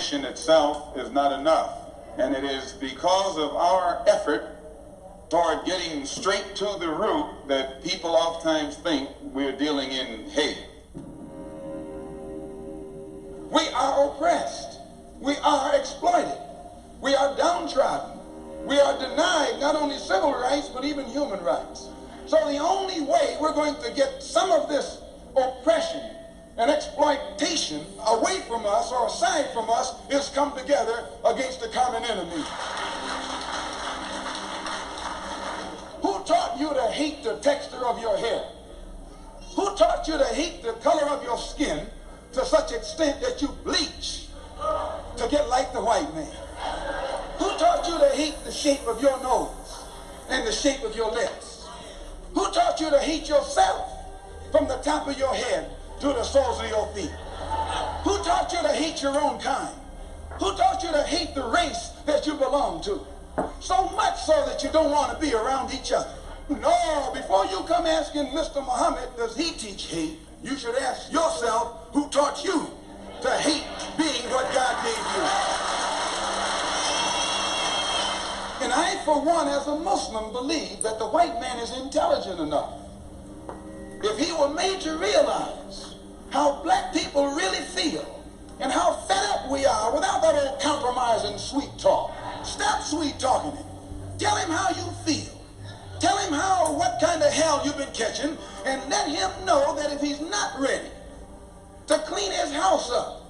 information itself is not enough. And it is because of our effort toward getting straight to the root that people oftentimes think we're dealing in hate. We are oppressed. We are exploited. We are downtrodden. We are denied not only civil rights, but even human rights. So the only way we're going to get some of this oppression and exploitation away from us or aside from us is come together against the common enemy. Who taught you to hate the texture of your hair? Who taught you to hate the color of your skin to such extent that you bleach to get like the white man? Who taught you to hate the shape of your nose and the shape of your lips? Who taught you to hate yourself from the top of your head to the soles of your feet? Who taught you to hate your own kind? Who taught you to hate the race that you belong to? So much so that you don't want to be around each other. No, before you come asking Mr. Muhammad, does he teach hate? You should ask yourself, who taught you to hate being what God gave you? And I, for one, as a Muslim, believe that the white man is intelligent enough. If he were made to realize how black people really feel and how fed up we are without that old compromising sweet talk. Stop sweet talking him. Tell him how you feel. Tell him what kind of hell you've been catching, and let him know that if he's not ready to clean his house up,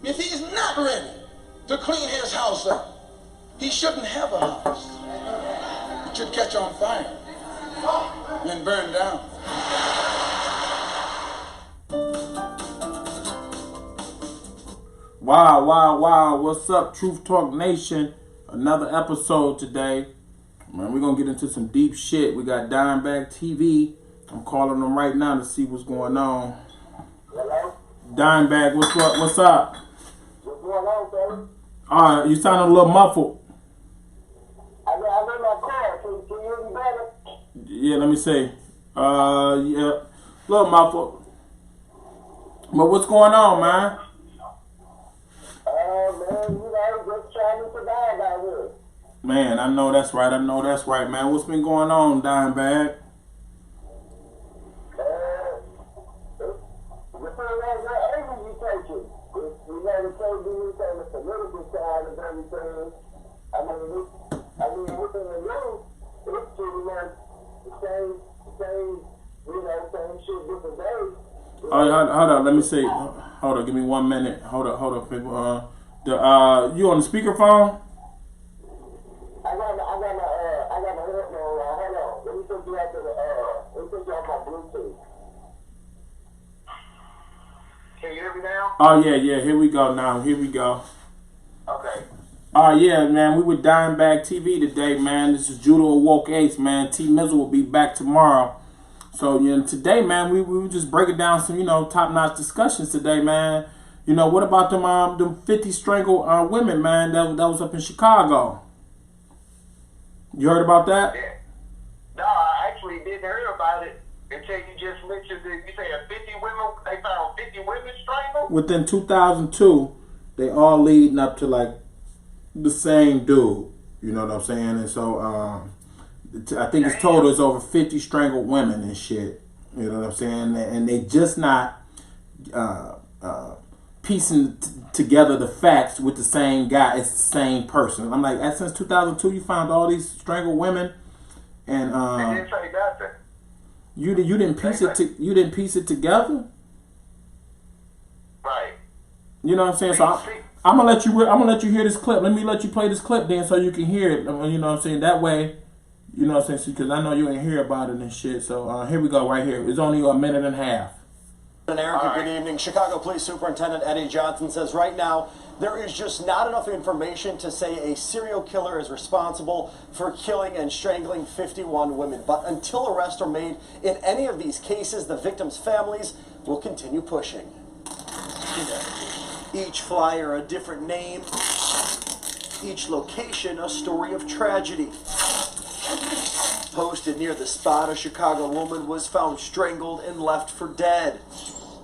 if he's not ready to clean his house up, he shouldn't have a house. It should catch on fire and burn down. Wow. What's up, Truth Talk Nation? Another episode today. Man, we're going to get into some deep shit. We got Dimebag TV. I'm calling them right now to see what's going on. Hello? Dimebag, what's up? What's going on, brother? Alright, you sound a little muffled. I'm in my car. Can you hear me better? Yeah, let me see. Yeah, a little muffled. But what's going on, man? Man, just trying to survive out here. Man, I know that's right, man. What's been going on, Dimebag? What aim you taking? You know, the same thing on the political side of everything. I mean, within the news, it's pretty much the same shit different days. Hold on, let me see. Hold on, give me 1 minute. Hold up, people. You on the speakerphone? I got my headphone. Hold on. Let me take you out to my Bluetooth. Can you hear me now? Oh yeah. Here we go now. Here we go. Okay. Yeah, man. We with Dimebag TV today, man. This is Judo Awoke Ace, man. T Mizzle will be back tomorrow. So today, man, we were just breaking down some top-notch discussions today, man. What about them 50 strangled women, man, that was up in Chicago? You heard about that? Yeah. No, I actually didn't hear about it until you just mentioned that you say 50 women, they found 50 women strangled? Within 2002, they all leading up to, like, the same dude. You know what I'm saying? And so, I think it's total is over 50 strangled women and shit. You know what I'm saying? And they just not piecing together the facts with the same guy. It's the same person. I'm like, since 2002, you found all these strangled women, and they didn't say nothing. You didn't piece it together. Right. You know what I'm saying? So I'm gonna let you hear this clip. Let me let you play this clip then, so you can hear it. You know what I'm saying? That way. You know what I'm saying? Because I know you ain't hear about it and shit. So here we go right here. It's only a minute and a half. Erica, good evening. Chicago Police Superintendent Eddie Johnson says right now there is just not enough information to say a serial killer is responsible for killing and strangling 51 women. But until arrests are made in any of these cases, the victims' families will continue pushing. Each flyer a different name, each location a story of tragedy. Posted near the spot, a Chicago woman was found strangled and left for dead.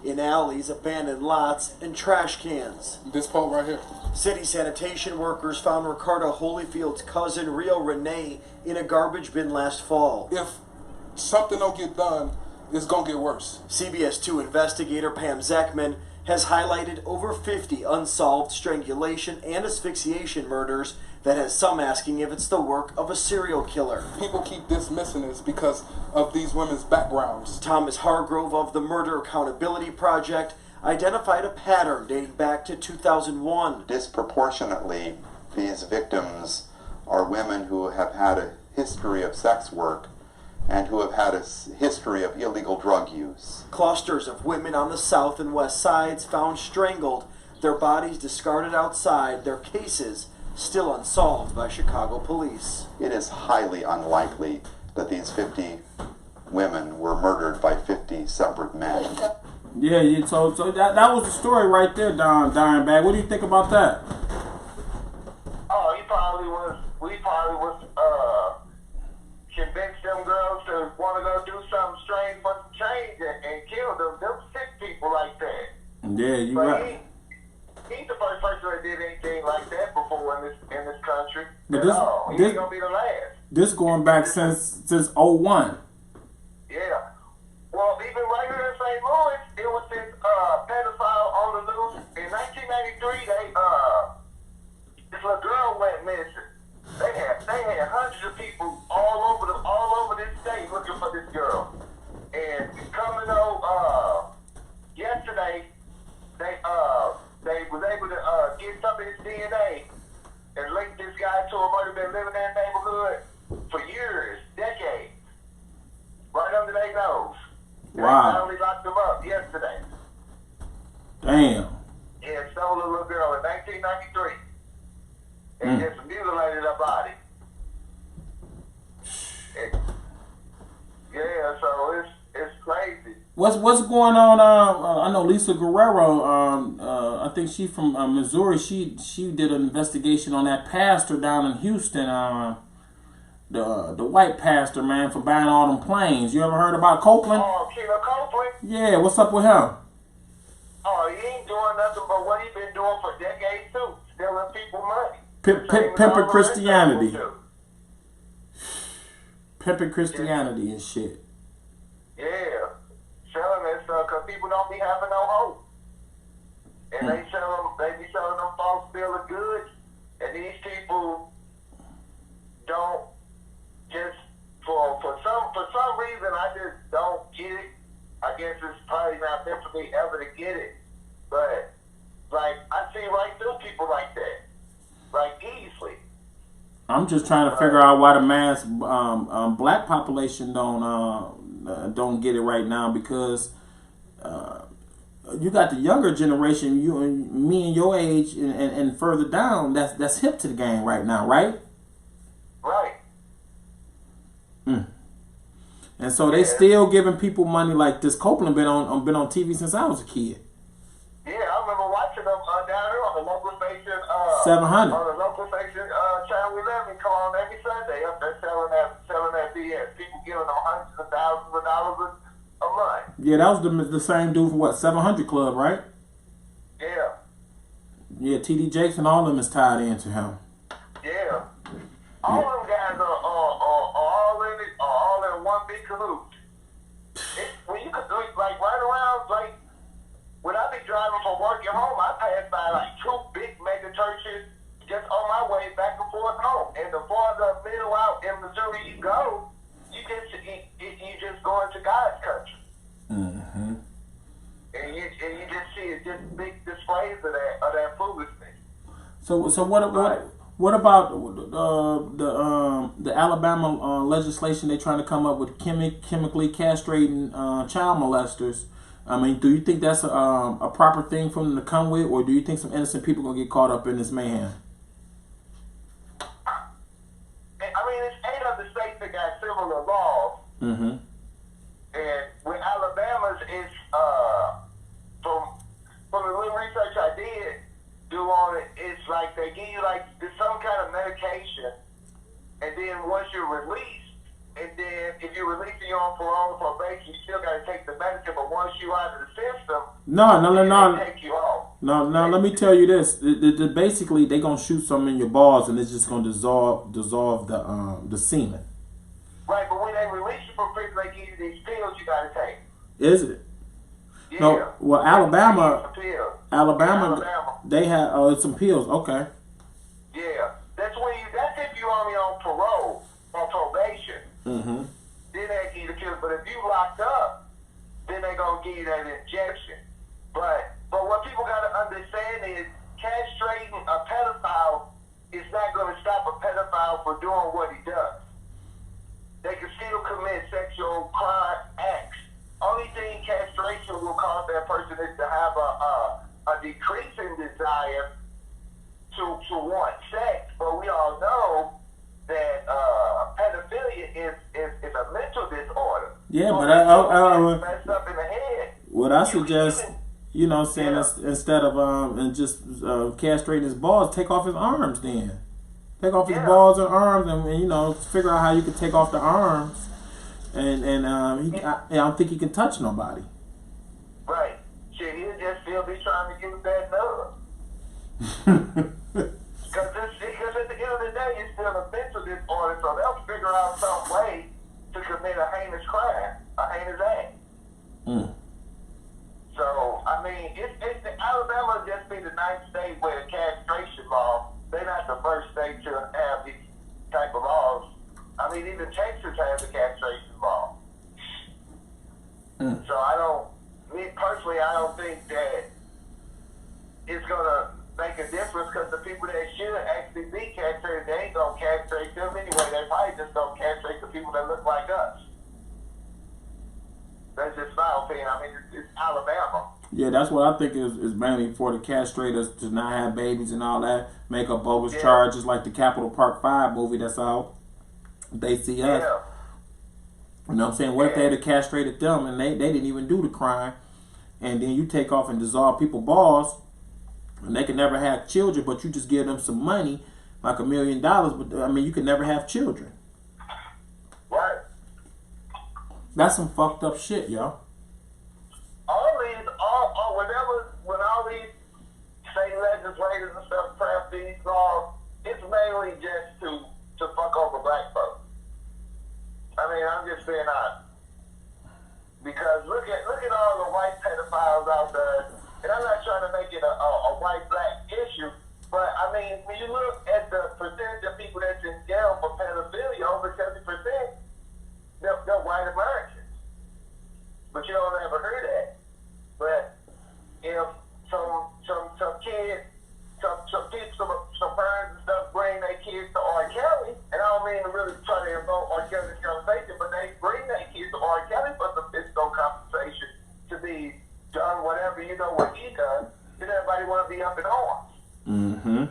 in alleys, abandoned lots, and trash cans. This pole right here. City sanitation workers found Ricardo Holyfield's cousin, Rio Renee, in a garbage bin last fall. If something don't get done, it's going to get worse. CBS 2 investigator Pam Zeckman has highlighted over 50 unsolved strangulation and asphyxiation murders that has some asking if it's the work of a serial killer. People keep dismissing this because of these women's backgrounds. Thomas Hargrove of the Murder Accountability Project identified a pattern dating back to 2001. Disproportionately, these victims are women who have had a history of sex work and who have had a history of illegal drug use. Clusters of women on the south and west sides found strangled, their bodies discarded outside, their cases still unsolved by Chicago police. It is highly unlikely that these 50 women were murdered by 50 separate men. Yeah, so that was the story right there, Dimebag. What do you think about that? Oh, we probably was convince them girls to want to go do something strange for some change and kill them. Them sick people like that. Yeah, you But right. he's the first person that did anything like that before in this country. But He ain't gonna be the last. This going back since '01. Yeah. Well, even right here in St. Louis, it was this pedophile on the loose. In 1993, this little girl went missing. They had hundreds of people all over this state looking for this girl. And coming on yesterday, they was able to get some of his DNA and link this guy to a murder been living in that neighborhood for years, decades, right under their nose. Wow. They finally locked him up yesterday. Damn. Yeah, stole a little girl in 1993 and just mutilated her body. Yeah, so it's crazy. What's going on? I know Lisa Guerrero. I think she from Missouri. She did an investigation on that pastor down in Houston. The white pastor, man, for buying all them planes. You ever heard about Copeland? Oh, Killer Copeland? Yeah. What's up with him? Oh, he ain't doing nothing but what he been doing for decades too, stealing people money. Pimping Christianity. Pimping Christianity and shit. Yeah, selling that stuff because people don't be having no hope, and they be selling them false bill of goods, and these people don't just for some reason I just don't get it. I guess it's probably not meant for me ever to get it, but like I see right through people like that, like easily. I'm just trying to figure out why the mass black population don't get it right now, because you got the younger generation, you and me and your age and further down, that's hip to the game right now, right? Right. And so they still giving people money like this. Copeland been on TV since I was a kid. Yeah, I remember watching them down there on the local station. 700. On the local station, Channel 11, come on every Sunday up there selling that BS. People giving them hundreds of thousands of dollars a month. Yeah, that was the same dude for what, 700 Club, right? Yeah. Yeah, TD Jakes and all of them is tied into him. Yeah. All of them guys are all in one big cahoots. When you could do it, like right around, like when I be driving from work at home, I pass by like two big mega churches just on my way back and forth home. And the farther middle out in Missouri you go, you just go into God's country. Mm-hmm. And you just see it, just big displays of that foolishness. So what about the Alabama legislation they're trying to come up with chemically castrating child molesters? I mean, do you think that's a proper thing for them to come with, or do you think some innocent people gonna get caught up in this mayhem? I mean, it's 8 other states that got similar laws. Mm-hmm. And with Alabama's, it's from the little research I did do on it, it's like they give you like some kind of medication, and then once you're released, and then if you release you on parole or probation, you still got to take the medicine. But once you out of the system, No. they take you off. No. Let me tell you this. Basically, they gonna shoot something in your balls, and it's just gonna dissolve the semen. Right, but when they release you from prison, they give you these pills you got to take. Is it? Yeah. No. Well, Alabama, they had some pills. Okay. Yeah, that's if you only on parole or probation. Mm-hmm. Then they give you the pills. But if you locked up, then they gonna give you that injection. But what people gotta understand is castrating a pedophile is not gonna stop a pedophile from doing what he does. They can still commit sexual crime acts. Only thing castration will cause that person is to have a decreasing desire to want sex. But we all know that pedophilia is a mental disorder. Yeah, so but it's messed up in the head. What I suggest, you know, saying instead of and just castrating his balls, take off his arms then. Take off his balls and arms, and you know, figure out how you can take off the arms, I don't think he can touch nobody. Right. Shit, he'll just still be trying to get that nerve. Because at the end of the day, it's still a mental disorder, so they'll figure out some way to commit a heinous crime, a heinous act. Mm. So, I mean, Alabama just be the ninth state where the castration law, they're not the first state to have these type of laws. I mean, even Texas has a castration law. Mm. So personally, I don't think that it's going to make a difference because the people that should actually be castrated, they ain't going to castrate them anyway. They probably just going to castrate the people that look like us. That's just my opinion. I mean, it's Alabama. Yeah, that's what I think is mainly for the castrators to not have babies and all that, make up bogus charges like the Capitol Park 5 movie that's out. They see us. Yeah. You know what I'm saying? What if they had castrated them and they didn't even do the crime, and then you take off and dissolve people's balls, and they can never have children, but you just give them some money, like $1 million, but I mean, you can never have children. Right. That's some fucked up shit, y'all. When all these state legislators and stuff pass these laws, it's mainly just to fuck over black folks. I mean, I'm just being honest. Because look at all the white pedophiles out there, and I'm not trying to make it a white-black issue, but I mean, when you look at the percentage of people that's in jail for pedophilia, over 70%, they're white Americans. But you don't ever hear that. But if some parents and stuff bring their kids to R. Kelly, and I don't mean to really try to invoke R. Kelly's conversation, but they bring their kids to R. Kelly for some fiscal compensation to be done whatever what he does, then everybody want to be up in arms. Mm-hmm.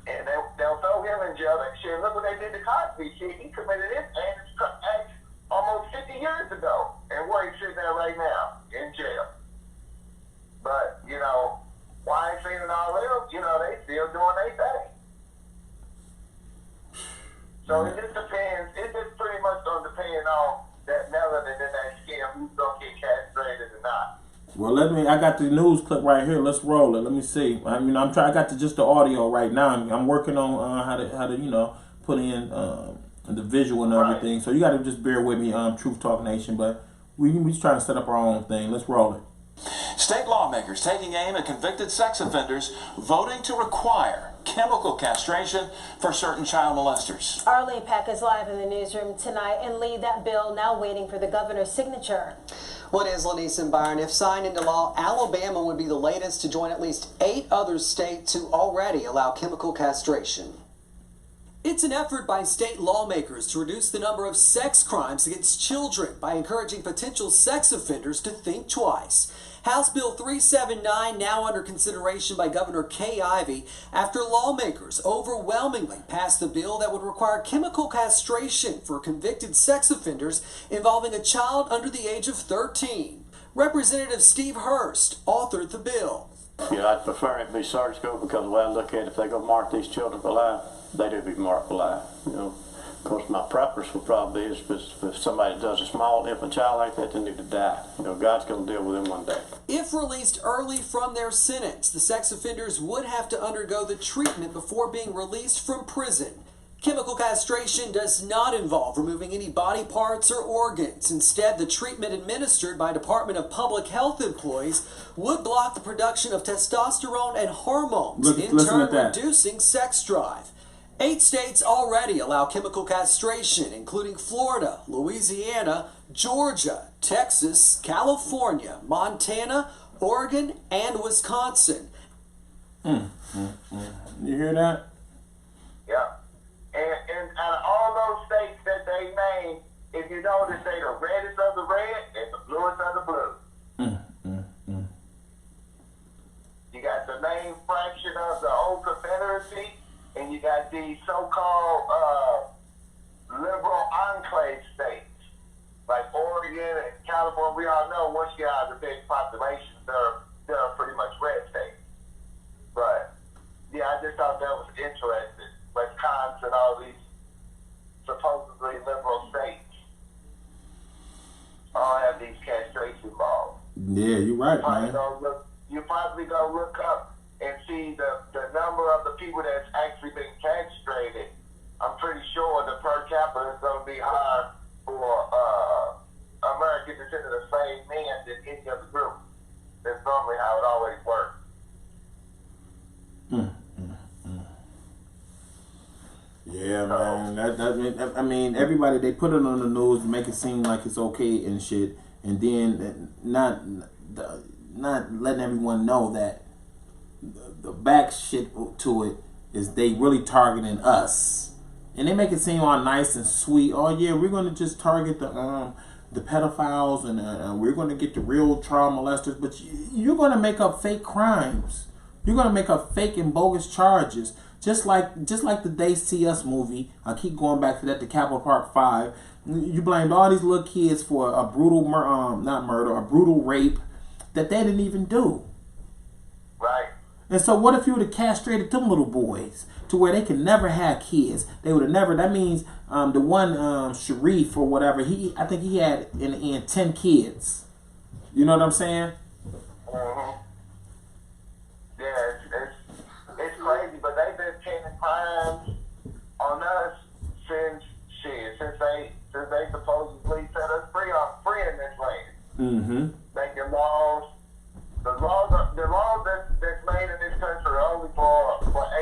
And they'll throw him in jail. Like, shit, look what they did to Cosby. Shit, he committed this act almost 50 years ago, and where he's sitting there right now in jail. But Weinstein and all them, they still doing their thing. So it just depends. It just pretty much gonna depend on that melanin in that skin, who's gonna get castrated or not. Well, I got the news clip right here. Let's roll it. Let me see. I mean, I got just the audio right now. I'm working on how to put in the visual and everything. Right. So you got to just bear with me, Truth Talk Nation. But we trying to set up our own thing. Let's roll it. State lawmakers taking aim at convicted sex offenders voting to require chemical castration for certain child molesters. Arlene Peck is live in the newsroom tonight, and Lee, that bill now waiting for the governor's signature. What is Lenise and Byron? If signed into law, Alabama would be the latest to join at least 8 other states to already allow chemical castration. It's an effort by state lawmakers to reduce the number of sex crimes against children by encouraging potential sex offenders to think twice. House Bill 379 now under consideration by Governor Kay Ivey after lawmakers overwhelmingly passed the bill that would require chemical castration for convicted sex offenders involving a child under the age of 13. Representative Steve Hurst authored the bill. Yeah, I'd prefer it be surgical because the way I look at it, if they're going to mark these children alive, they do be marked alive. Of course, my preference would probably be is if somebody does a small infant child like that, they need to die. You know, God's going to deal with them one day. If released early from their sentence, the sex offenders would have to undergo the treatment before being released from prison. Chemical castration does not involve removing any body parts or organs. Instead, the treatment administered by Department of Public Health employees would block the production of testosterone and hormones, in turn reducing sex drive. 8 states already allow chemical castration, including Florida, Louisiana, Georgia, Texas, California, Montana, Oregon, and Wisconsin. You hear that? Yeah. And out of all those states that they named, if you notice, they the reddest of the red and the bluest of the blue. You got the main fraction of the old Confederacy, and you got the so-called liberal enclave states, like Oregon and California. We all know once you have the big populations, they're pretty much red states. But, yeah, I just thought that was interesting. Wisconsin, all these supposedly liberal states all have these castration laws. Yeah, you're right, man. You probably go look up and see the number of the people that's actually been castrated. I'm pretty sure the per capita is going to be higher for American descended of slave men than any other group. That's normally how it always works. Yeah, man. I mean, everybody, they put it on the news to make it seem like it's okay and shit, and then not letting everyone know that the back shit to it is they really targeting us, and they make it seem all nice and sweet. Oh yeah, we're gonna just target the pedophiles, and we're gonna get the real child molesters, but you're gonna make up fake crimes. You're gonna make up fake and bogus charges. Just like the They See Us movie, I keep going back to that, the Capitol Park 5. You blamed all these little kids for a brutal, a brutal rape that they didn't even do. Right. And so what if you would have castrated them little boys to where they can never have kids? They would have never, that means the one Sharif or whatever, I think he had in the end 10 kids. You know what I'm saying? Mm-hmm. Yeah, it's crazy, but they've been committing crimes on us since they supposedly set us free in this land. Mm-hmm. Making laws. The laws that's made in this country are only for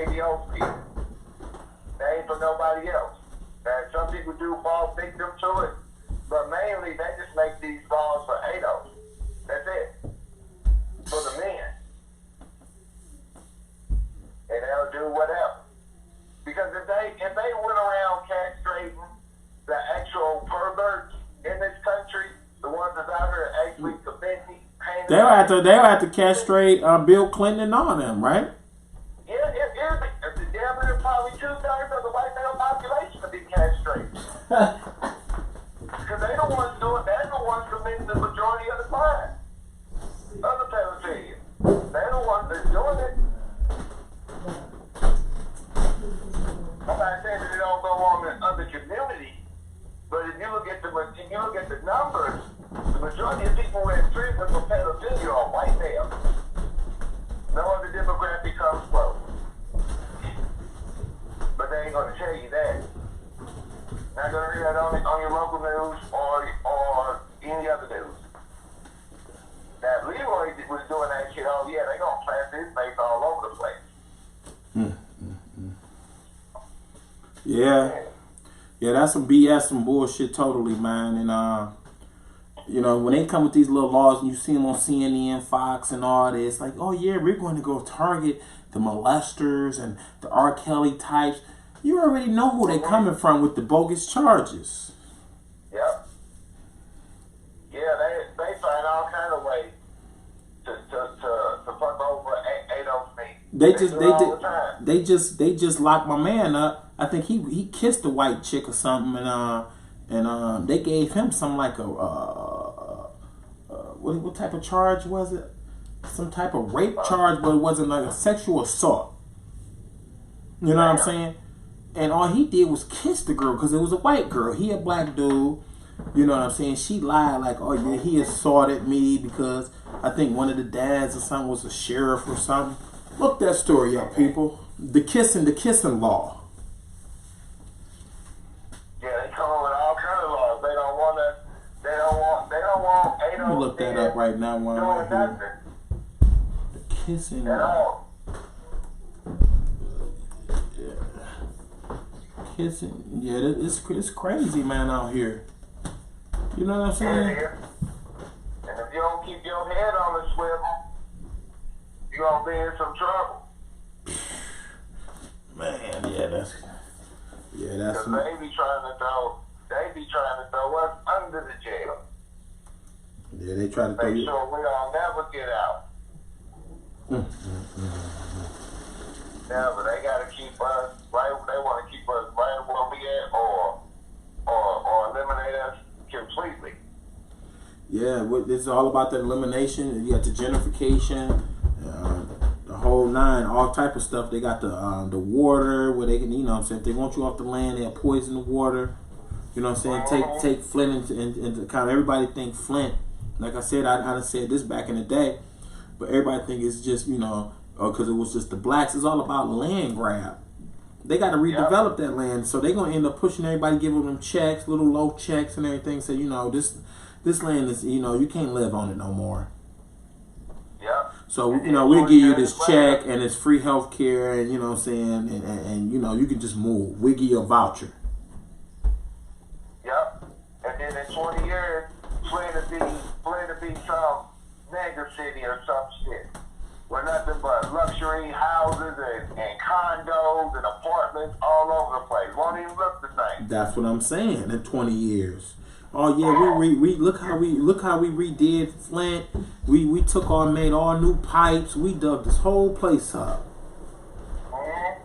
ADOS people. They ain't for nobody else. And some people do fall victim to it, but mainly they just make these laws for ADOS. That's it. For the men. And they'll do whatever. Because if they went around castrating the actual perverts in this country, the ones that's out here actually committing they'll have to castrate Bill Clinton and all them, right? Yeah, probably 2/3 of the white male population to be castrated. Because they're the ones doing, they're the ones committing the majority of the crime. Other pedophilia. They're the ones that's doing it. I'm not saying that it don't go on in other communities, but if you look at the numbers, the majority of people in prison for pedophilia are white males. No other demographic comes close. But they ain't gonna tell you that. Not gonna hear that on your local news or any other news. Now, if Leroy was doing that shit, oh yeah, they gonna plant his face all over the place. Yeah, that's some BS, some bullshit, totally, man. And you know, when they come with these little laws and you see them on CNN, Fox, and all this, like, oh yeah, we're going to go target the molesters and the R. Kelly types. You already know who they coming from with the bogus charges. Yep. Yeah, they find all kind of ways to fuck over ADOS me. They just locked my man up. I think he kissed a white chick or something, and they gave him some like what type of charge was it? Some type of rape charge, but it wasn't like a sexual assault. You know what I'm saying? And all he did was kiss the girl because it was a white girl. He a black dude. You know what I'm saying? She lied like, oh yeah, he assaulted me because I think one of the dads or something was a sheriff or something. Look that story up, people. The kissing law. Yeah, they come up with all kinds of laws. They don't want Let me look that up right now while I'm right here. The kissing law. Yeah. Kissing. Yeah, it's crazy, man, out here. You know what I'm saying? Yeah. And if you don't keep your head on the swivel, you're going to be in some trouble. Man, that's Because they be trying to throw us under the jail. Yeah, they try to throw you. Make sure we don't never get out. Never. They got to keep us right. They want to keep us right where we at, or eliminate us completely. Yeah, this is all about the elimination. You got the gentrification, the whole nine, all type of stuff. They got the water where they can, you know what I'm saying, if they want you off the land, they'll poison the water. You know what I'm saying? Take Flint into account. Everybody think Flint, like I said, I done said this back in the day, but everybody think it's just, you know, because it was just the blacks. It's all about land grab. They got to redevelop that land, so they're going to end up pushing everybody, giving them checks, little low checks and everything. So, you know, this land is, you know, you can't live on it no more. Yeah. So, you know, we'll give you this check and it's free health care and, you know what I'm saying, and you know, you can just move. We'll give you a voucher. Yep. And then in 20 years, Flint to be some mega city or some shit. Where nothing but luxury houses and condos and apartments all over the place. Won't even look the same. That's what I'm saying. In 20 years. Oh yeah, we look how we redid Flint. We made all new pipes. We dug this whole place up. Mm-hmm.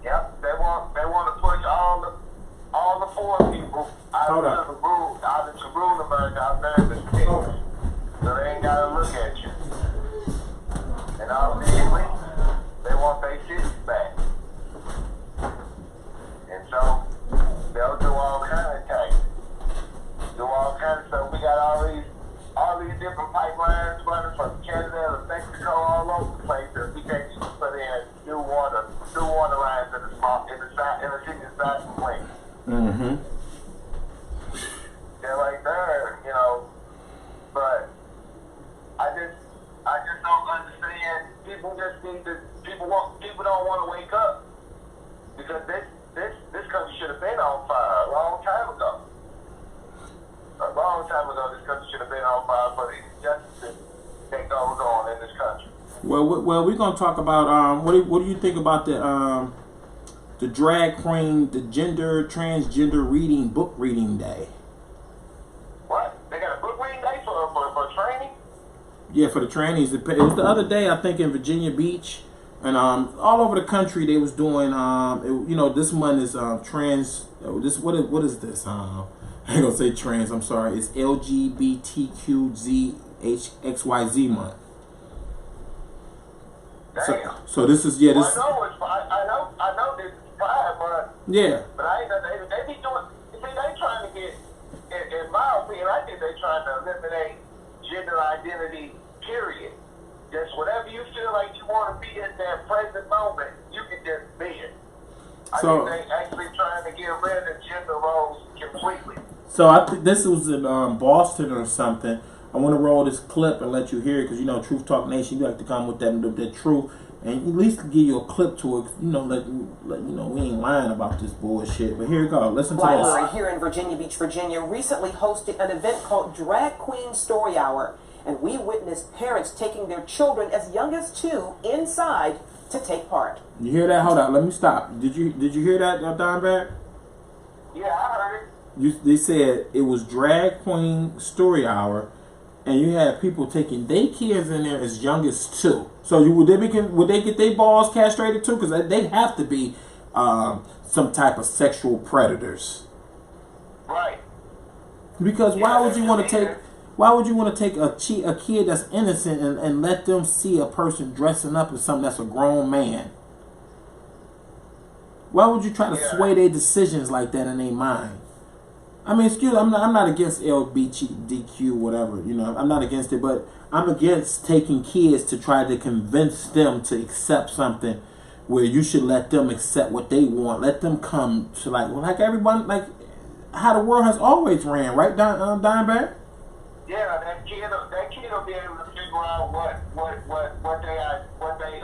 Yep. They want to push all the poor people out of Rulenberg out there in the sticks. So they ain't gotta look at you. And obviously, they want their cities back. And so, they'll do all kinds of taxes. Do all kinds of stuff. We got all these different pipelines running from Canada to Mexico all over the place that we can't even put in new water lines in the city's side of Flint. Mm-hmm. They're like there, you know, but I just don't understand. People don't want to wake up because this country should have been on fire a long time ago. A long time ago, this country should have been on fire for the injustice that goes on in this country. Well, we're gonna talk about what do you think about the drag queen, the transgender book reading day? What? They got a book reading day for training? Yeah, for the trainees. It was the other day, I think, in Virginia Beach, and all over the country they was doing. You know, this month is trans. What is this? I ain't gonna say trans. I'm sorry. It's LGBTQZHXYZ month. Damn. So this is Well, I know this is Pride month. Yeah. But I ain't know they be doing. See, they trying to get. In my opinion, I think they trying to eliminate gender identity, period. Just whatever you feel like you want to be at that present moment, you can just be it. I think they actually trying to get rid of gender roles completely. So I think this was in Boston or something. I want to roll this clip and let you hear it because, you know, Truth Talk Nation, you like to come with that truth and at least give you a clip to it. You know, let you know we ain't lying about this bullshit. But here you go. Listen to Library this. here in Virginia Beach, Virginia, recently hosted an event called Drag Queen Story Hour, and we witnessed parents taking their children as young as 2 inside to take part. You hear that? Hold on. Let me stop. Did you hear that, Dimebag? Yeah, I heard it. They said it was Drag Queen Story Hour, and you had people taking their kids in there as young as 2. So would they get their balls castrated too? Because they have to be some type of sexual predators. Right. Because why would you want to take a kid that's innocent and let them see a person dressing up as something that's a grown man? Why would you try to sway their decisions like that in their mind? I mean, excuse me, I'm not against LGBTQ, whatever, you know, I'm not against it, but I'm against taking kids to try to convince them to accept something where you should let them accept what they want. Let them come to like everyone, like how the world has always ran, right, Dimebag? Yeah, that kid will be able to figure out what they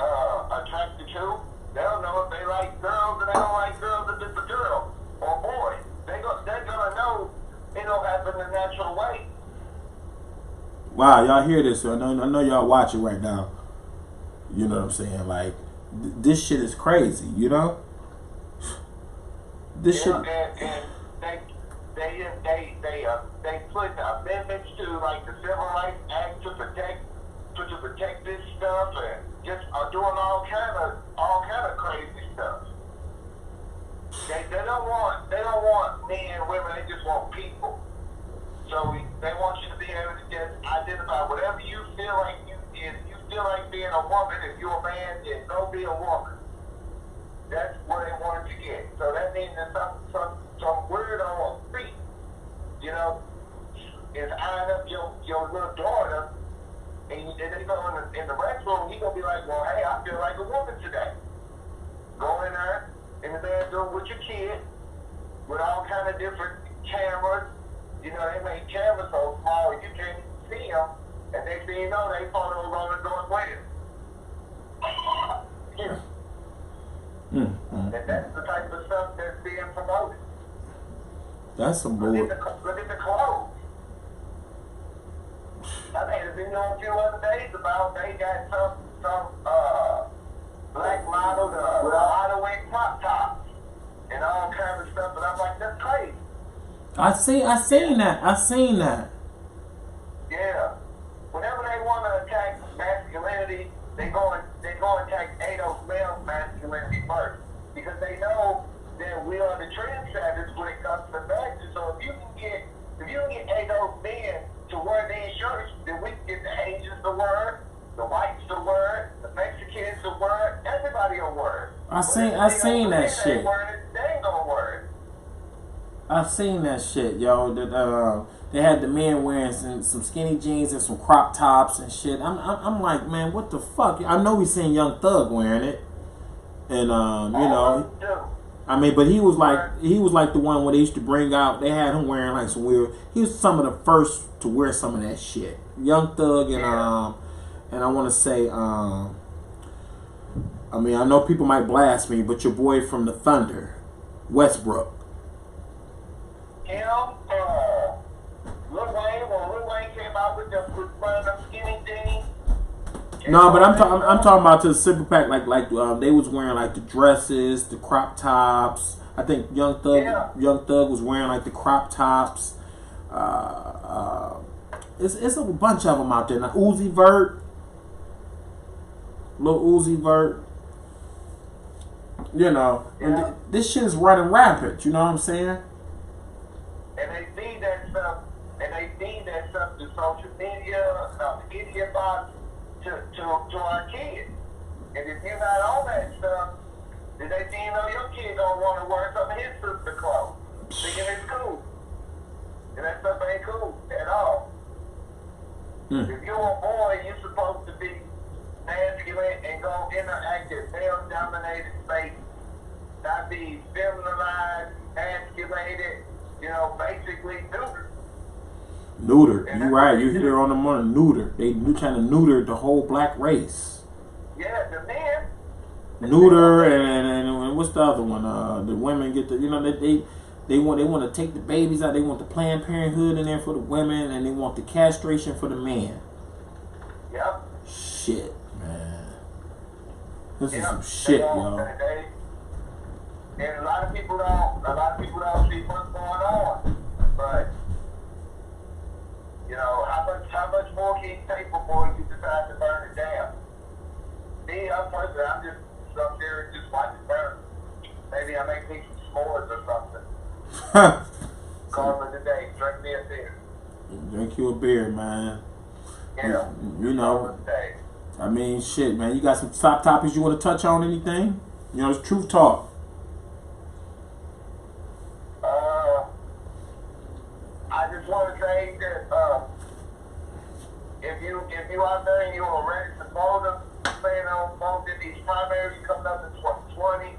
attracted to. They'll know if they like girls and they don't like girls if it's a girl or boy. They're gonna know it'll happen the natural way. Wow, y'all hear this? I know y'all watching right now. You know what I'm saying? Like this shit is crazy. You know, this shit. And they put amendments to like the Civil Rights Act to protect this stuff, and just are doing all kind of crazy stuff. They don't want men and women. They just want people. So they want you to be able to just identify whatever you feel like if you feel like being a woman. If you're a man, then go be a woman. That's what they wanted to get. So that means that some weirdo on the street, you know, is eyeing up your little daughter, and they go in the restroom. He gonna be like, well, hey, I feel like a woman today. Go in there in the bedroom with your kid, with all kind of different cameras. You know, they make cameras so small you can't see them, and next thing you know, they photos on the door with it. And that's the type of stuff that's being promoted. That's some bull. Look at the clothes. I made a video a few other days about they got some black model with a lot of weight crop tops and all kinds of stuff, and I'm like, that's crazy. I seen that. Yeah. Whenever they want to attack masculinity, they go and attack ADOS male masculinity first, because they know that we are the trendsetters when it comes to fashion. So if you can get ADOS men to wear these shirts, then we can get the Asians to wear it, the whites to wear it, the Mexicans to wear it, everybody will wear it. I seen that shit. They ain't gonna wear it. I seen that shit, yo. That they had the men wearing some skinny jeans and some crop tops and shit. I'm like, man, what the fuck? I know we seen Young Thug wearing it, and you know, I mean, but he was like the one where they used to bring out. They had him wearing like some weird. He was some of the first to wear some of that shit. Young Thug and I want to say I mean, I know people might blast me, but your boy from the Thunder, Westbrook. Him, Lil Wayne came out with one of them skinny jeans. No, but I'm talking about to the Super Pack, like they was wearing like the dresses, the crop tops. I think Young Thug was wearing like the crop tops. It's a bunch of them out there now. Lil Uzi Vert. You know, and this shit is running rampant. You know what I'm saying? And they feed that stuff to social media, idiot box, to our kids. And if you're not on that stuff, then they see, you know, your kid don't want to wear some of his sister clothes, thinking it's cool. And that stuff ain't cool at all. If you're a boy, you're supposed to be masculine and go interact in male-dominated space, not be feminized, masculated, you know, basically neutered. Neutered. You right. You hit it on the money. Neutered. They trying to neuter the whole black race. Yeah, the men. Neuter and what's the other one? The women get the, you know, they want to take the babies out. They want the Planned Parenthood in there for the women, and they want the castration for the men. Yep. Shit, man. This is some shit, y'all. And a lot of people don't see what's going on. But you know, how much more can you take before you decide to burn it down? Me, I'm just up there and just watch it burn. Maybe I make me some s'mores or something. Call it a day. Drink me a beer. Drink you a beer, man. Yeah. You know. I mean, shit, man. You got some top topics you want to touch on? Anything? You know, it's truth talk. these primaries coming up in 2020,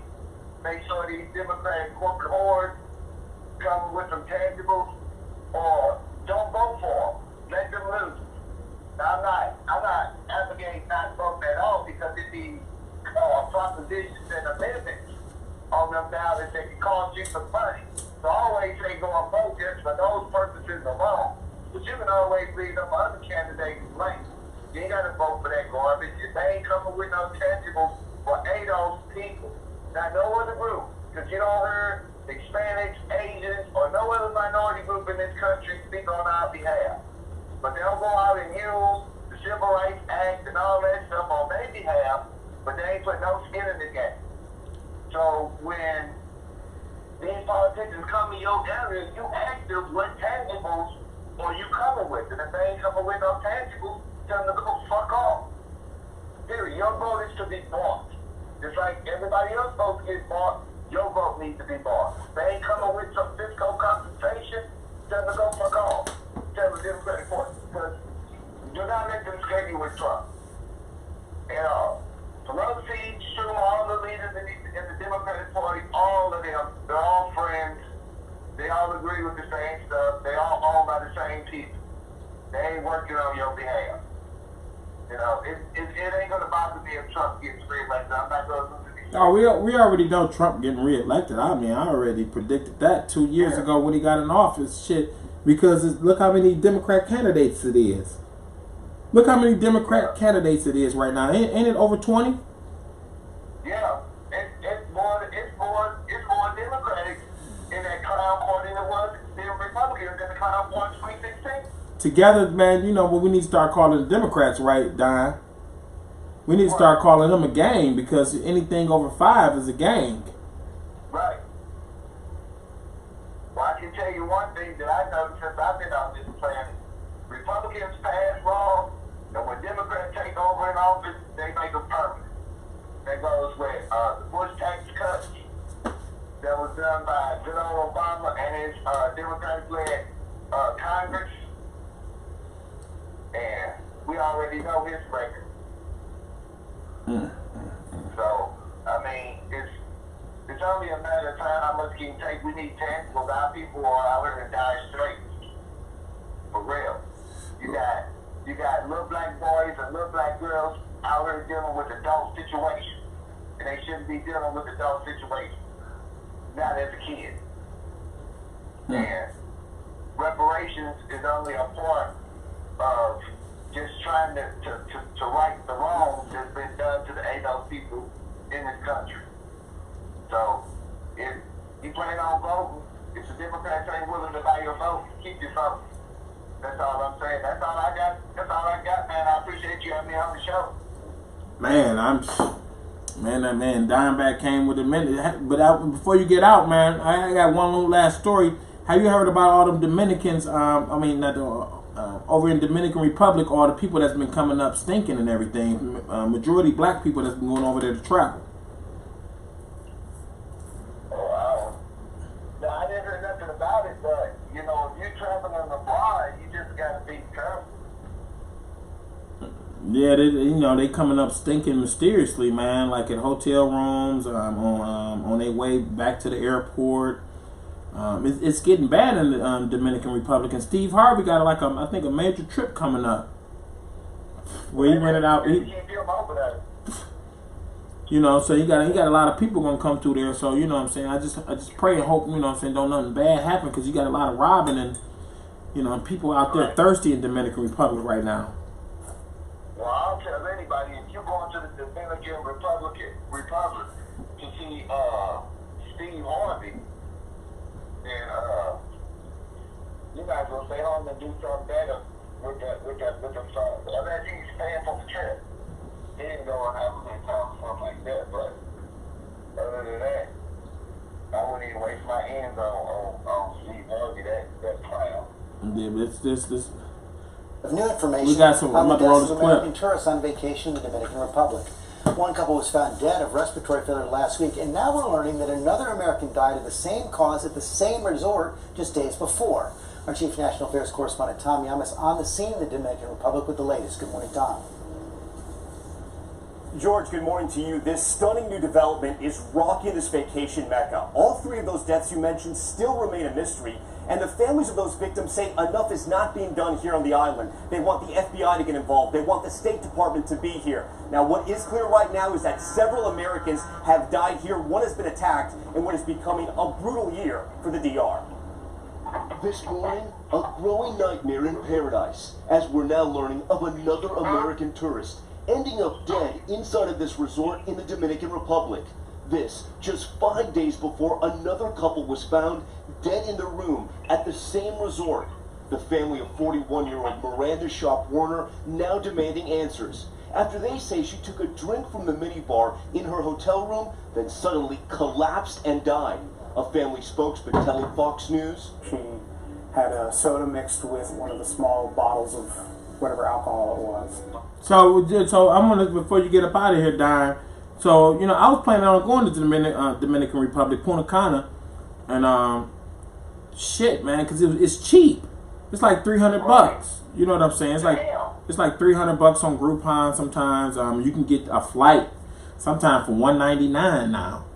make sure these Democratic corporate hordes come with some tangibles, or don't vote for them. Let them lose. Now, I'm not advocating not voting at all because it be propositions and amendments on them now that they can cost you some money. So I always say go and vote just for those purposes alone. But you can always leave them other candidates blank. You ain't got to vote for that garbage. If they ain't coming with no tangibles for those people. Now, no other group, because you don't hear Hispanics, Asians, or no other minority group in this country speak on our behalf. But they'll go out and use the Civil Rights Act and all that stuff on their behalf, but they ain't put no skin in the game. So when these politicians come to your area, you ask them what tangibles are you coming with. And if they ain't coming with no tangibles, tell them to go fuck off. Period. Your vote is to be bought. Just like everybody else votes get bought, your vote needs to be bought. If they ain't coming with some fiscal compensation, tell them to go fuck off. Tell the Democratic Party. Because do not let them scare you with Trump. And Pelosi, Schumer, all the leaders in the Democratic Party, all of them, they're all friends. They all agree with the same stuff. They all owned by the same people. They ain't working on your behalf. You know, it ain't going to bother me if Trump gets reelected. I'm not going to lose any. Oh, we already know Trump getting reelected. I mean, I already predicted that 2 years ago when he got in office. Shit, because look how many Democrat candidates it is. Look how many Democrat candidates it is right now. Ain't it over 20? Yeah, it's more Democratic in that clown court than it was the Republicans in the clown court in 2016. Together, man, you know what we need to start calling the Democrats, right, Don? We need to start calling them a gang because anything over 5 is a gang. Right. Well, I can tell you one thing that I know since I've been on this planet. Republicans pass laws, and when Democrats take over in office, they make them permanent. That goes with the Bush tax cuts that was done by good old Obama and his Democratic-led Congress. And we already know his record. So, I mean, it's only a matter of time how much can take. We need tangible. Our people are out here to die straight. For real. You got little black boys and little black girls out here dealing with adult situations. And they shouldn't be dealing with adult situations. Not as a kid. And reparations is only a part of just trying to right the wrongs that's been done to the those people in this country. So, if you plan on voting, if the Democrats ain't willing to buy your vote, keep your vote. That's all I'm saying. That's all I got. That's all I got, man. I appreciate you having me on the show. Man, that man Dimebag came with a minute. But before you get out, man, I got one little last story. Have you heard about all them Dominicans? Over in Dominican Republic, all the people that's been coming up stinking and everything. Majority black people that's been going over there to travel. No, I didn't hear nothing about it, but you know, if you're traveling abroad, you just gotta be careful. Yeah, they coming up stinking mysteriously, man. Like in hotel rooms, on their way back to the airport. It's getting bad in the Dominican Republic. And Steve Harvey got I think a major trip coming up where he rented out. You know, so he got a lot of people gonna come through there. So you know what I'm saying. I just pray and hope, you know what I'm saying, don't nothing bad happen, because you got a lot of robbing and, you know, people out there thirsty in Dominican Republic right now. Well, I'll tell anybody, if you're going to the Dominican Republic to see Steve Harvey, then you might as well stay home and do something better with them songs. Unless he's paying for the trip. He ain't going to have a good time or something like that, but other than that, I wouldn't even waste my hands on Steve Harvey, that clown. Yeah, but it's this. Of new information We got some on the deaths of American clip. tourists on vacation in the Dominican Republic. One couple was found dead of respiratory failure last week, and now we're learning that another American died of the same cause at the same resort just days before. Our Chief National Affairs correspondent Tom Yamas on the scene in the Dominican Republic with the latest. Good morning, Tom. George, good morning to you. This stunning new development is rocking this vacation mecca. All three of those deaths you mentioned still remain a mystery, and the families of those victims say enough is not being done here on the island. They want the FBI to get involved. They want the State Department to be here. Now, what is clear right now is that several Americans have died here. One has been attacked in what is becoming a brutal year for the DR. This morning, a growing nightmare in paradise, as we're now learning of another American tourist ending up dead inside of this resort in the Dominican Republic. This, just 5 days before another couple was found dead in their room at the same resort. The family of 41-year-old Miranda Shop Warner now demanding answers after they say she took a drink from the minibar in her hotel room, then suddenly collapsed and died. A family spokesman telling Fox News, she had a soda mixed with one of the small bottles of whatever alcohol it was. So I'm gonna, before you get up out of here, Dime. So I was planning on going to the Dominican Republic, Punta Cana, and shit, man, because it's cheap. It's like $300. You know what I'm saying? It's like $300 on Groupon. Sometimes you can get a flight sometimes for $199 now.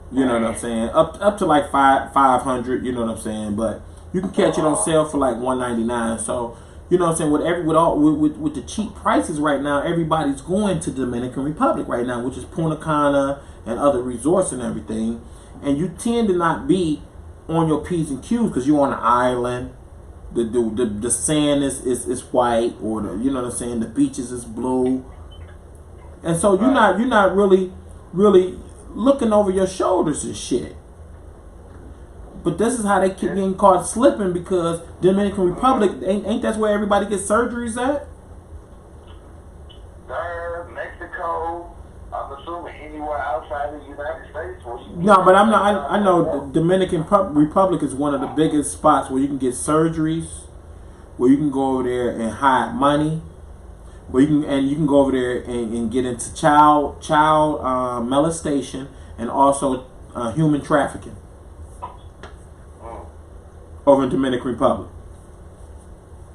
You know what I'm saying? Up to like 500. You know what I'm saying? But you can catch it on sale for like $199. So. You know what I'm saying? With the cheap prices right now, everybody's going to Dominican Republic right now, which is Punta Cana and other resorts and everything. And you tend to not be on your P's and Q's because you're on an island. The sand is white, or you know what I'm saying, the beaches is blue. And so you're not really looking over your shoulders and shit. But this is how they keep getting caught slipping, because Dominican Republic, ain't that's where everybody gets surgeries at? Mexico, I'm assuming anywhere outside of the United States. No, but I know the Dominican Republic is one of the biggest spots where you can get surgeries, where you can go over there and hide money, where you can go over there and get into child molestation and also human trafficking. Over in Dominican Republic.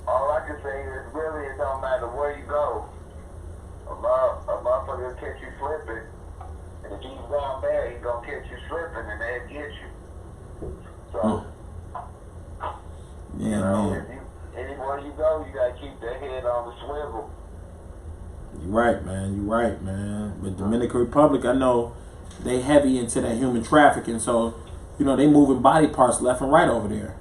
All I can say is really it don't matter where you go. A motherfucker will catch you slipping. And if he's down there, he's gonna catch you slipping and they'll get you. So man. Anywhere you go, you gotta keep that head on the swivel. You're right, man. But Dominican Republic, I know they heavy into that human trafficking, so they moving body parts left and right over there.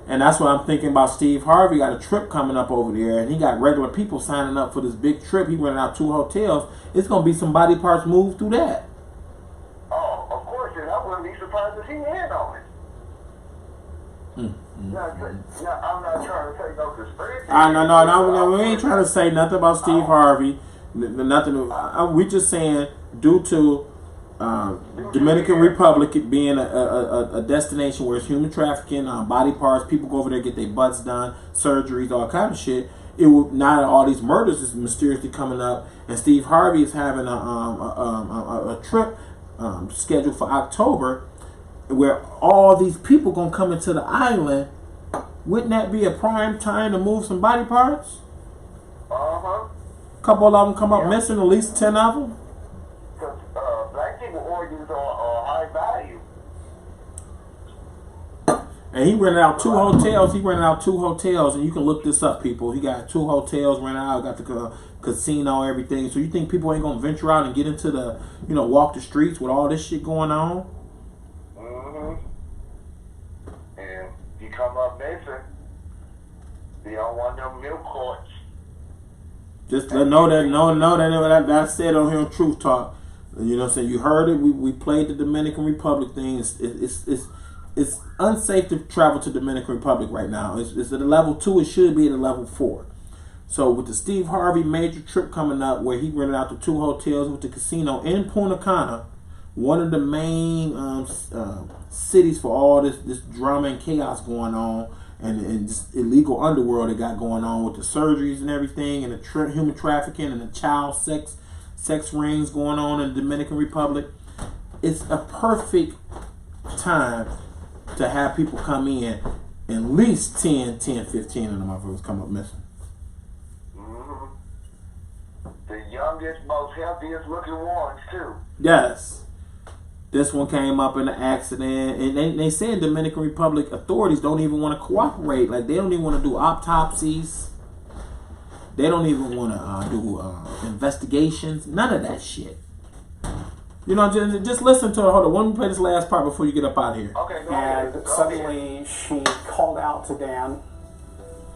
And that's what I'm thinking about. Steve Harvey got a trip coming up over there, and he got regular people signing up for this big trip. He rented out 2 hotels. It's going to be some body parts moved through that. Oh, of course, and I wouldn't be surprised if he had on it. I'm not trying to say no conspiracy. No, we ain't trying to say nothing about Steve Harvey. Nothing. We just saying due to Dominican Republic being a destination where it's human trafficking, body parts, people go over there, get their butts done, surgeries, all kind of shit. It will now all these murders is mysteriously coming up, and Steve Harvey is having a trip scheduled for October, where all these people gonna come into the island. Wouldn't that be a prime time to move some body parts? A couple of them come up missing, at least 10 of them. Black people organs are high value. And he rented out 2 hotels. And you can look this up, people. He got 2 hotels rented out, got the casino, everything. So you think people ain't gonna venture out and get into the, walk the streets with all this shit going on? And you come up missing, be on one of them milk courts. Just to know that I said on here on Truth Talk. You know what I'm saying? You heard it. We played the Dominican Republic thing. It's unsafe to travel to Dominican Republic right now. It's at a level 2. It should be at a level 4. So with the Steve Harvey major trip coming up, where he rented out the 2 hotels with the casino in Punta Cana, one of the main cities for all this drama and chaos going on, and this illegal underworld they got going on with the surgeries and everything, and the human trafficking and the child sex rings going on in the Dominican Republic. It's a perfect time to have people come in. At least 15 of them motherfuckers come up missing. the youngest, most healthiest looking ones too. Yes. This one came up in an accident, and they said Dominican Republic authorities don't even want to cooperate. Like, they don't even want to do autopsies. They don't even want to do investigations. None of that shit. You know, just listen to it. Hold on. Let me play this last part before you get up out of here. Okay, go And ahead. suddenly she called out to Dan,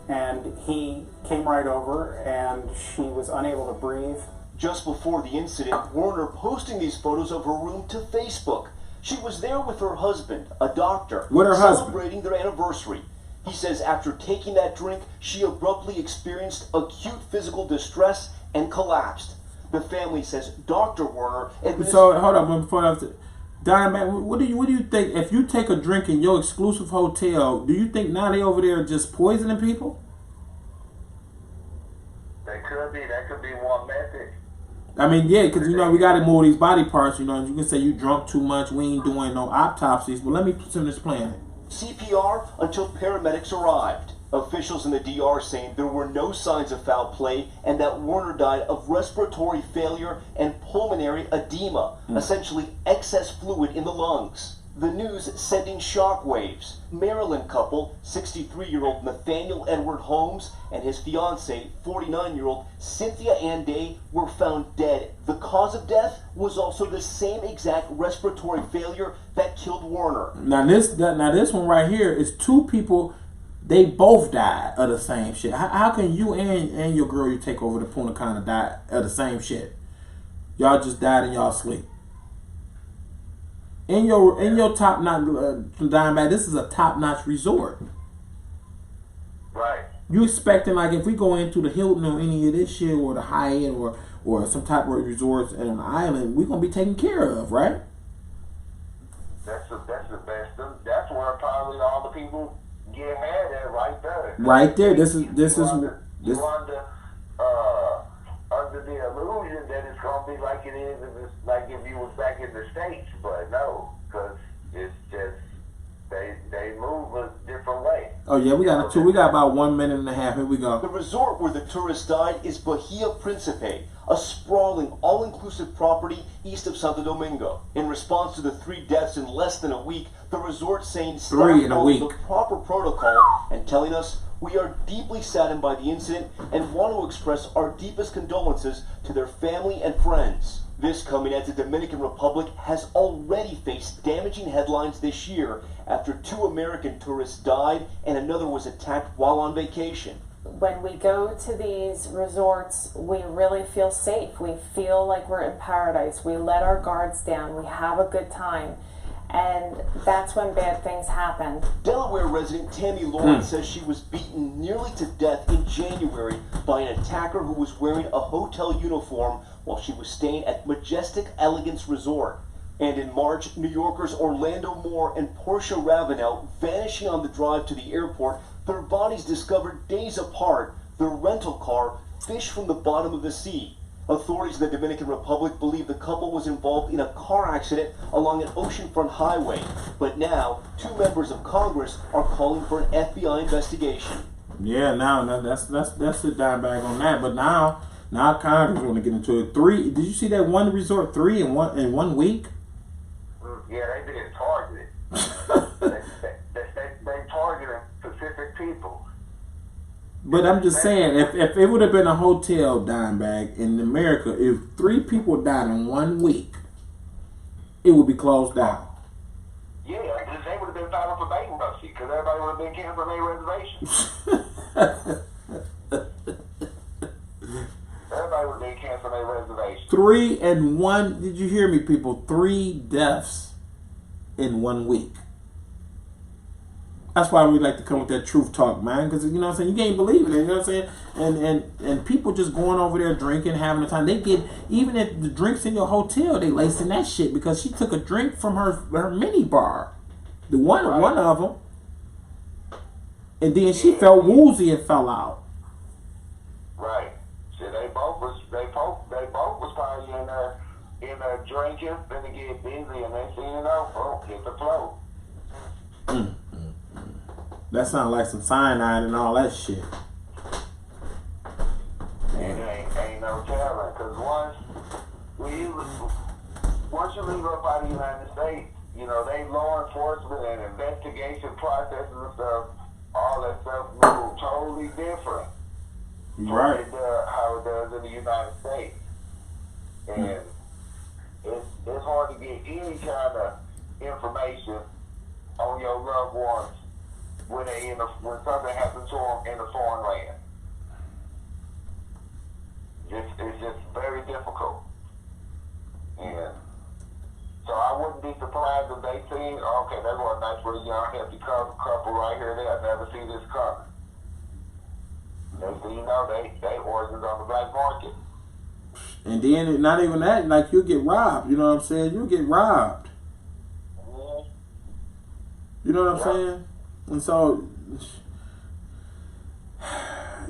and he came right over, and she was unable to breathe. Just before the incident, Warner posting these photos of her room to Facebook. She was there with her husband, a doctor, With her husband. celebrating their anniversary. He says after taking that drink, she abruptly experienced acute physical distress and collapsed. The family says Dr. Warner So hold on, before that, Dimebag, what do you think? If you take a drink in your exclusive hotel, do you think now they over there just poisoning people? That could be one method. I mean, yeah, because, you know, we got to move these body parts. You know, you can say you drunk too much. We ain't doing no autopsies. But let me finish playing it. CPR until paramedics arrived. Officials in the DR saying there were no signs of foul play and that Warner died of respiratory failure and pulmonary edema, essentially excess fluid in the lungs. The news sending shockwaves. Maryland couple, 63-year-old Nathaniel Edward Holmes and his fiancée, 49-year-old Cynthia Ann Day, were found dead. The cause of death was also the same exact respiratory failure that killed Warner. Now this one right here is two people. They both died of the same shit. How can you and your girl you take over the Punta Cana die of the same shit? Y'all just died in y'all sleep. In your top notch Dimebag, this is a top notch resort. Right. You expecting, like, if we go into the Hilton or any of this shit, or the Hyatt or some type of resorts on an island, we're gonna be taken care of, right? That's the best. That's where probably all the people get mad at right there. Right there. This is under the illusion that it's gonna be like it is, like if you was back in the States, but no, because it's just they move a different way. Oh yeah, we got about 1 minute and a half. Here we go. The resort where the tourist died is Bahia Principe, a sprawling, all-inclusive property east of Santo Domingo. In response to the 3 deaths in less than a week, the resort saying Three in a week. the proper protocol and telling us we are deeply saddened by the incident and want to express our deepest condolences to their family and friends. This coming as the Dominican Republic has already faced damaging headlines this year after 2 American tourists died and another was attacked while on vacation. When we go to these resorts, we really feel safe. We feel like we're in paradise. We let our guards down. We have a good time. And that's when bad things happen. Delaware resident Tammy Lawrence says she was beaten nearly to death in January by an attacker who was wearing a hotel uniform while she was staying at Majestic Elegance Resort. And in March, New Yorkers Orlando Moore and Portia Ravenel vanishing on the drive to the airport, their bodies discovered days apart, their rental car fished from the bottom of the sea. Authorities in the Dominican Republic believe the couple was involved in a car accident along an oceanfront highway. But now, 2 members of Congress are calling for an FBI investigation. Yeah, now that's the Dimebag on that. But now Congress want to get into it. 3. Did you see that one resort 3 in 1 week? Yeah, they did targeted. they targeted specific people. But I'm just saying, if it would have been a hotel Dimebag in America, if 3 people died in 1 week, it would be closed down. Yeah, because they would have been filed for bankruptcy because everybody would have been canceling their reservations. Everybody would have been canceling their reservations. 3 and 1. Did you hear me, people? 3 deaths in 1 week. That's why we like to come with that truth talk, man. Because, you know what I'm saying, you can't believe it. You know what I'm saying? And people just going over there drinking, having a time. They get, even if the drinks in your hotel, they lacing that shit because she took a drink from her mini bar. The one of them. And then she felt woozy and fell out. Right. So they both was probably in there drinking, finna get busy, and they see hit the flow. That sounds like some cyanide and all that shit. And ain't no telling, Because once you leave up out of the United States, you know, they law enforcement and investigation processes and stuff, all that stuff moves totally different Right. from how it does in the United States. And it's hard to get any kind of information on your loved ones when when something happens to them in a foreign land. It's just very difficult. And so I wouldn't be surprised if they see, okay, there's one nice little young healthy couple right here. They'll never see this coming. Next thing you know, they organs on the black market. And then not even that, like you'll get robbed. You know what I'm saying? You'll get robbed. You know what I'm saying? And so,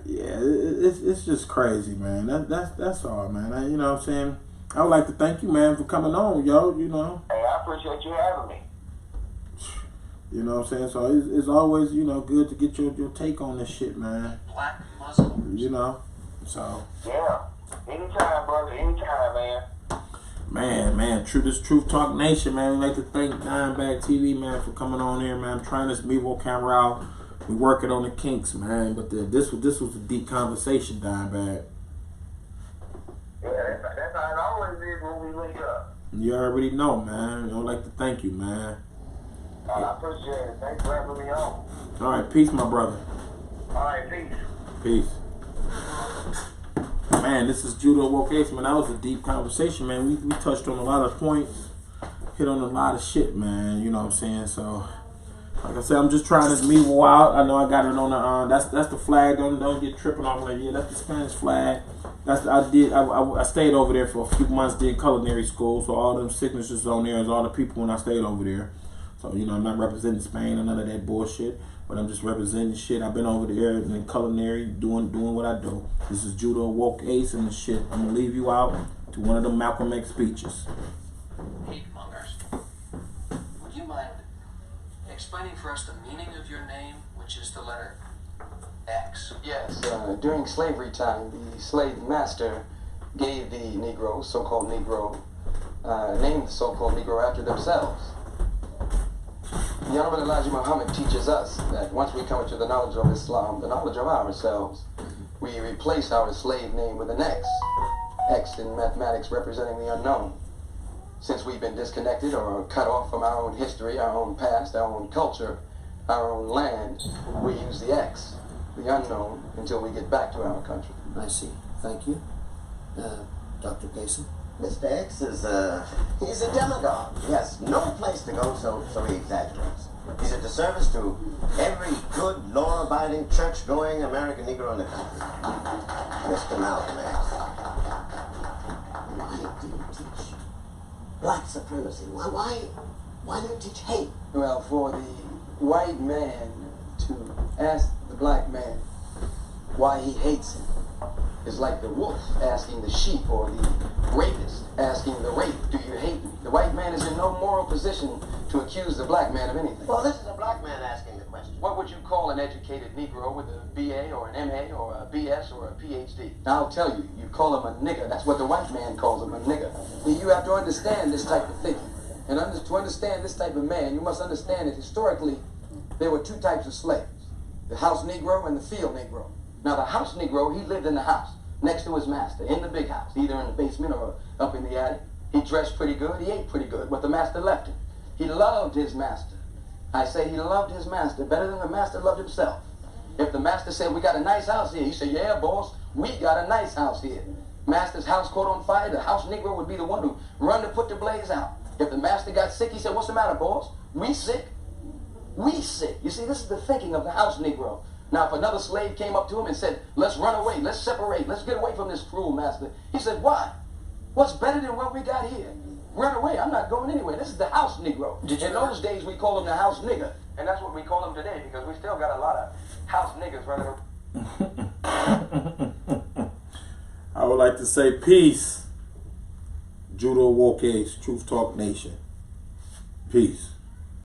yeah, it's just crazy, man. That's all, man. You know what I'm saying? I would like to thank you, man, for coming on, yo. You know. Hey, I appreciate you having me. You know what I'm saying? So it's always, you know, good to get your take on this shit, man. Black Muslims. You know, so. Yeah. Anytime, brother. Anytime, man. Man, this Truth Talk Nation, man. We'd like to thank Dimebag TV, man, for coming on here, man. I'm trying this Mevo camera out. We working on the kinks, man. But this was a deep conversation, Dimebag. Yeah, that's how it always is when we link up. You already know, man. I'd like to thank you, man. I appreciate it. Thanks for having me on. All right, peace, my brother. All right, peace. Peace. Man, this is Judo Woke Ace, man. That was a deep conversation, man. We touched on a lot of points, hit on a lot of shit, man. You know what I'm saying? So, like I said, I'm just trying this Mevo out. I know I got it on the that's the flag. Don't get tripping off like, yeah, that's the Spanish flag. I stayed over there for a few months, did culinary school, so all them signatures on there is all the people when I stayed over there. So, you know, I'm not representing Spain or none of that bullshit, but I'm just representing shit. I've been over there in culinary doing what I do. This is Judo Woke Ace and the shit. I'm gonna leave you out to one of them Malcolm X speeches. Hate mongers. Would you mind explaining for us the meaning of your name, which is the letter X? Yes, during slavery time, the slave master gave the Negro, so-called Negro, named the so-called Negro after themselves. The Honorable Elijah Muhammad teaches us that once we come into the knowledge of Islam, the knowledge of ourselves, we replace our slave name with an X. X in mathematics representing the unknown. Since we've been disconnected or cut off from our own history, our own past, our own culture, our own land, we use the X, the unknown, until we get back to our country. I see. Thank you. Dr. Payson? Mr. X is he's a demagogue. He has no place to go, so he exaggerates. He's a disservice to every good, law-abiding, church-going American Negro in the country. Mr. Malcolm X. Why do you teach black supremacy? Why do you teach hate? Well, for the white man to ask the black man why he hates him is like the wolf asking the sheep, or the rapist asking the rape, do you hate me? The white man is in no moral position to accuse the black man of anything. Well, this is a black man asking the question. What would you call an educated Negro with a BA or an MA or a BS or a PhD? I'll tell you, you call him a nigger. That's what the white man calls him, a nigger. You have to understand this type of thinking. And to understand this type of man, you must understand that historically, there were two types of slaves. The house Negro and the field Negro. Now, the house Negro, he lived in the house, next to his master, in the big house, either in the basement or up in the attic. He dressed pretty good, he ate pretty good, but the master left him. He loved his master. I say he loved his master better than the master loved himself. If the master said, we got a nice house here, he said, yeah, boss, we got a nice house here. Master's house caught on fire, the house Negro would be the one who run to put the blaze out. If the master got sick, he said, what's the matter, boss? We sick? We sick. You see, this is the thinking of the house Negro. Now, if another slave came up to him and said, let's run away, let's separate, let's get away from this cruel master, he said, why? What's better than what we got here? Run away, I'm not going anywhere. This is the house Negro. In those days, we call him the house nigger. And that's what we call him today, because we still got a lot of house niggers running around. I would like to say peace. Judo Woke Ace, Truth Talk Nation. Peace.